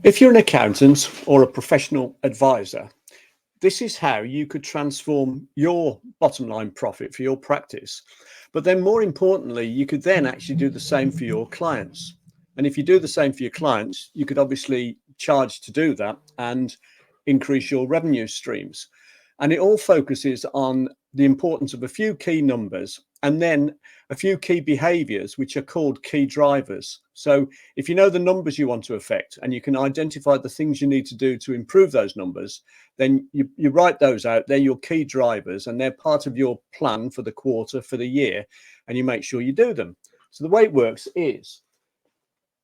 If you're an accountant or a professional advisor, this is how you could transform your bottom line profit for your practice. But then more importantly, you could then actually do the same for your clients. And if you do the same for your clients, you could obviously charge to do that and increase your revenue streams. And it all focuses on the importance of a few key numbers and then a few key behaviors, which are called key drivers. So if you know the numbers you want to affect and you can identify the things you need to do to improve those numbers, then you write those out. They're your key drivers and they're part of your plan for the quarter, for the year, and you make sure you do them. So the way it works is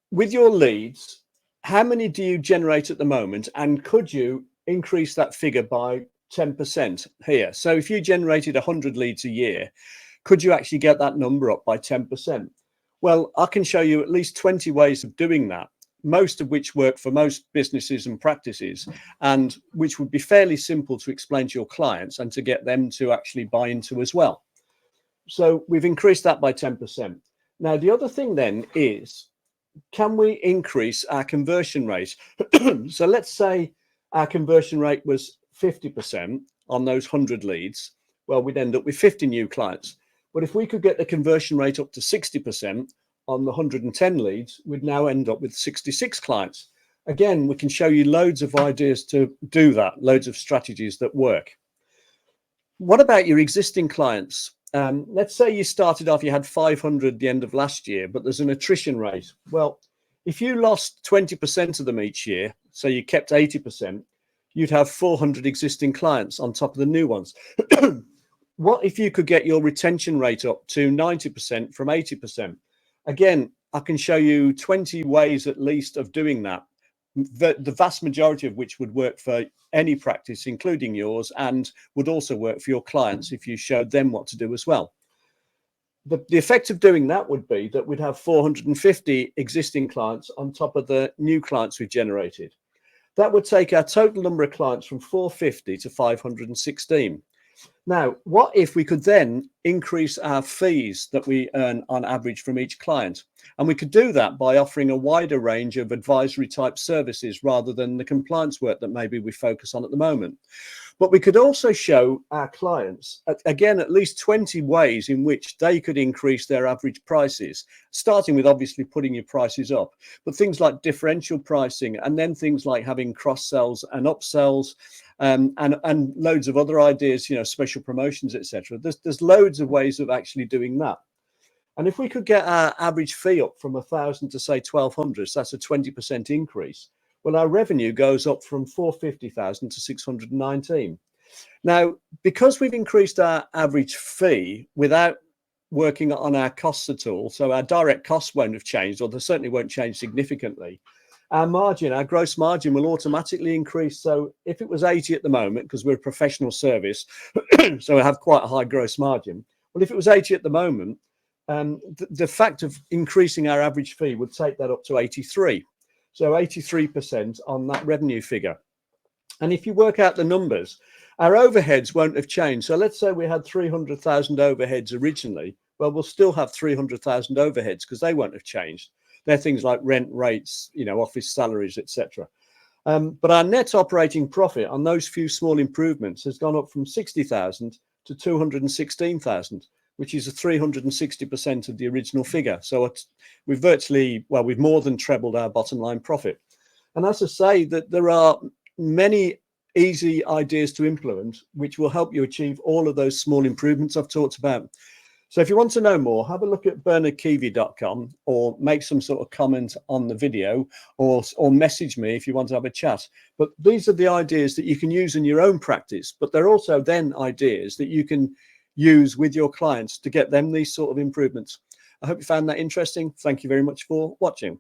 with your leads, how many do you generate at the moment? And could you increase that figure by 10% here? So if you generated 100 leads a year, could you actually get that number up by 10%? Well, I can show you at least 20 ways of doing that, most of which work for most businesses and practices, and which would be fairly simple to explain to your clients and to get them to actually buy into as well. So we've increased that by 10%. Now, the other thing then is, can we increase our conversion rate? So let's say our conversion rate was 50% on those 100 leads. Well, we'd end up with 50 new clients. But if we could get the conversion rate up to 60% on the 110 leads, we'd now end up with 66 clients. Again, we can show you loads of ideas to do that, loads of strategies that work. What about your existing clients? Let's say you started off, you had 500 at the end of last year, but there's an attrition rate. Well, if you lost 20% of them each year, so you kept 80%, you'd have 400 existing clients on top of the new ones. What if you could get your retention rate up to 90% from 80%? Again, I can show you 20 ways at least of doing that, the vast majority of which would work for any practice, including yours, and would also work for your clients if you showed them what to do as well. The effect of doing that would be that we'd have 450 existing clients on top of the new clients we've generated. That would take our total number of clients from 450 to 516. Now, what if we could then increase our fees that we earn on average from each client? And we could do that by offering a wider range of advisory type services rather than the compliance work that maybe we focus on at the moment. But we could also show our clients, again, at least 20 ways in which they could increase their average prices, starting with obviously putting your prices up, but things like differential pricing, and then things like having cross sells and upsells, and loads of other ideas, special promotions, etc. There's loads of ways of actually doing that. And if we could get our average fee up from 1,000 to say 1,200, so that's a 20% increase. Well, our revenue goes up from 450,000 to 619. Now, because we've increased our average fee without working on our costs at all, so our direct costs won't have changed, or they certainly won't change significantly, our margin, our gross margin will automatically increase. So if it was 80 at the moment, because we're a professional service, so we have quite a high gross margin. Well, if it was 80 at the moment, the fact of increasing our average fee would take that up to 83. So 83% on that revenue figure. And if you work out the numbers, our overheads won't have changed. So let's say we had 300,000 overheads originally. Well, we'll still have 300,000 overheads because they won't have changed. They're things like rent rates, office salaries, etc. But our net operating profit on those few small improvements has gone up from 60,000 to 216,000, which is a 360% of the original figure. So we've we've more than trebled our bottom line profit. And as I say, that there are many easy ideas to implement, which will help you achieve all of those small improvements I've talked about. So if you want to know more, have a look at bernardkeevy.com or make some sort of comment on the video or message me if you want to have a chat. But these are the ideas that you can use in your own practice, but they're also then ideas that you can use with your clients to get them these sort of improvements. I hope you found that interesting. Thank you very much for watching.